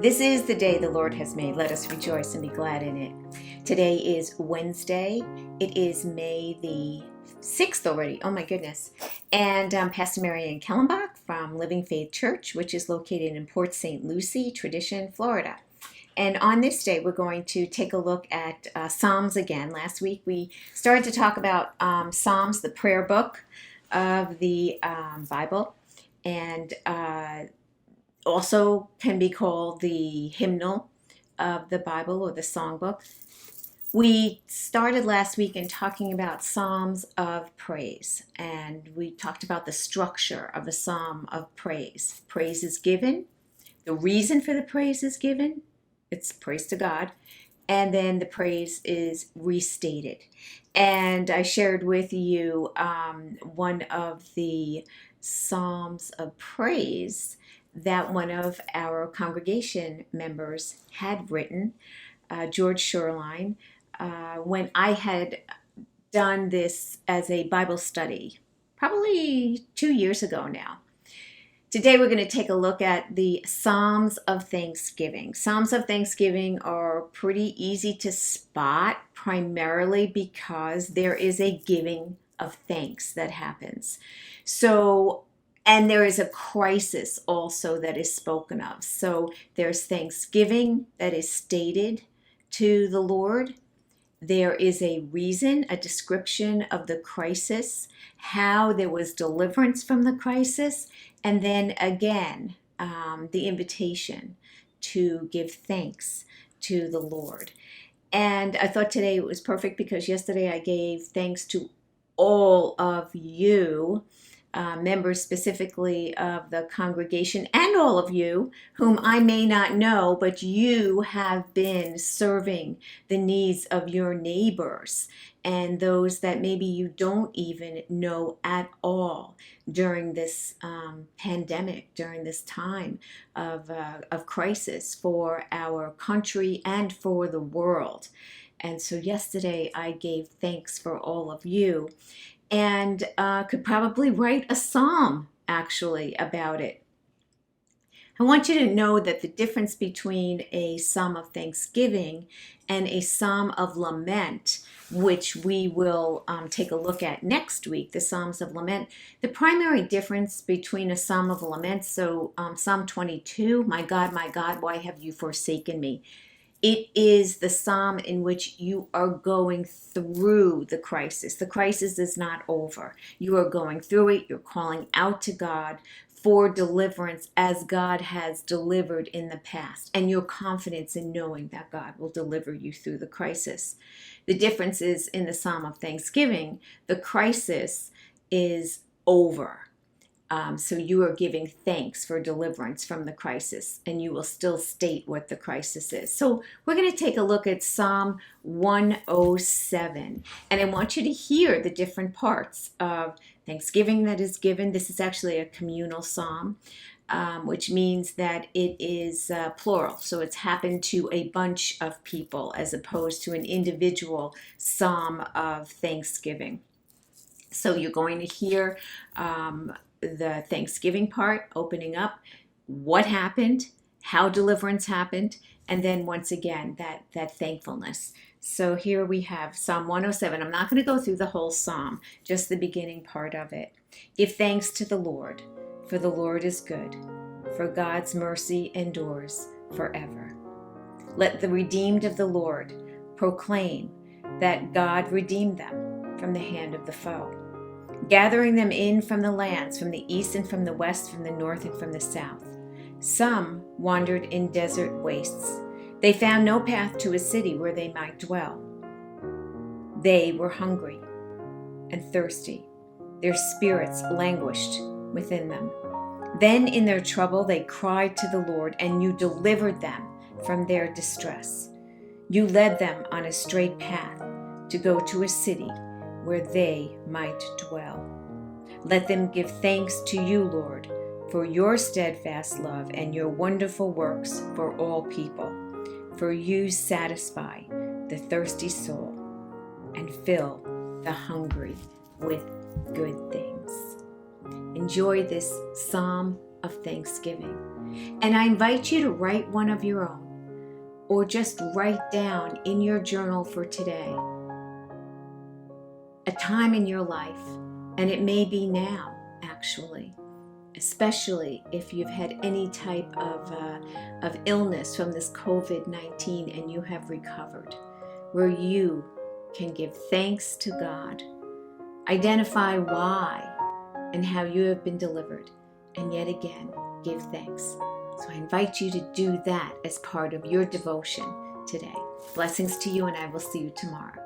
This is the day the Lord has made. Let us rejoice and be glad in it. Today is Wednesday. It is May the 6th already. Oh my goodness. And Pastor Marianne Kellenbach from Living Faith Church, which is located in Port St. Lucie, Tradition, Florida. And on this day, we're going to take a look at Psalms again. Last week, we started to talk about Psalms, the prayer book of the Bible. And also can be called the hymnal of the Bible or the songbook. We started last week in talking about Psalms of praise, and we talked about the structure of a psalm of praise. Praise is given, the reason for the praise is given, it's praise to God, and then the praise is restated. And I shared with you one of the Psalms of praise that one of our congregation members had written, George Shoreline, when I had done this as a Bible study, probably 2 years ago now. Today we're going to take a look at the Psalms of Thanksgiving. Psalms of Thanksgiving are pretty easy to spot, primarily because there is a giving of thanks that happens. And there is a crisis also that is spoken of. So there's thanksgiving that is stated to the Lord. There is a reason, a description of the crisis, how there was deliverance from the crisis, and then again, the invitation to give thanks to the Lord. And I thought today it was perfect because yesterday I gave thanks to all of you, members specifically of the congregation, and all of you whom I may not know, but you have been serving the needs of your neighbors and those that maybe you don't even know at all during this pandemic, during this time of crisis for our country and for the world. And so yesterday I gave thanks for all of you, and could probably write a psalm actually about it. I want you to know that the difference between a psalm of thanksgiving and a psalm of lament, which we will take a look at next week, the Psalms of Lament, the primary difference between a psalm of lament, so Psalm 22, my God, why have you forsaken me? It is the psalm in which you are going through the crisis. The crisis is not over. You are going through it. You're calling out to God for deliverance as God has delivered in the past, and your confidence in knowing that God will deliver you through the crisis. The difference is in the Psalm of Thanksgiving, the crisis is over. So you are giving thanks for deliverance from the crisis, and you will still state what the crisis is. So we're going to take a look at Psalm 107, and I want you to hear the different parts of thanksgiving that is given. This is actually a communal psalm, which means that it is plural. So it's happened to a bunch of people as opposed to an individual psalm of thanksgiving. So you're going to hear the Thanksgiving part, opening up what happened, how deliverance happened, and then once again that thankfulness. So here we have Psalm 107. I'm not going to go through the whole psalm, just the beginning part of it. Give thanks to the Lord, for the Lord is good, for God's mercy endures forever. Let the redeemed of the Lord proclaim that God redeemed them from the hand of the foe, gathering them in from the lands, from the east and from the west, from the north and from the south. Some wandered in desert wastes. They found no path to a city where they might dwell. They were hungry and thirsty. Their spirits languished within them. Then in their trouble they cried to the Lord, and you delivered them from their distress. You led them on a straight path to go to a city where they might dwell. Let them give thanks to you, Lord, for your steadfast love and your wonderful works for all people. For you satisfy the thirsty soul and fill the hungry with good things. Enjoy this Psalm of thanksgiving. And I invite you to write one of your own, or just write down in your journal for today a time in your life, and it may be now actually, especially if you've had any type of illness from this COVID-19 and you have recovered, where you can give thanks to God, identify why and how you have been delivered, and yet again, give thanks. So I invite you to do that as part of your devotion today. Blessings to you, and I will see you tomorrow.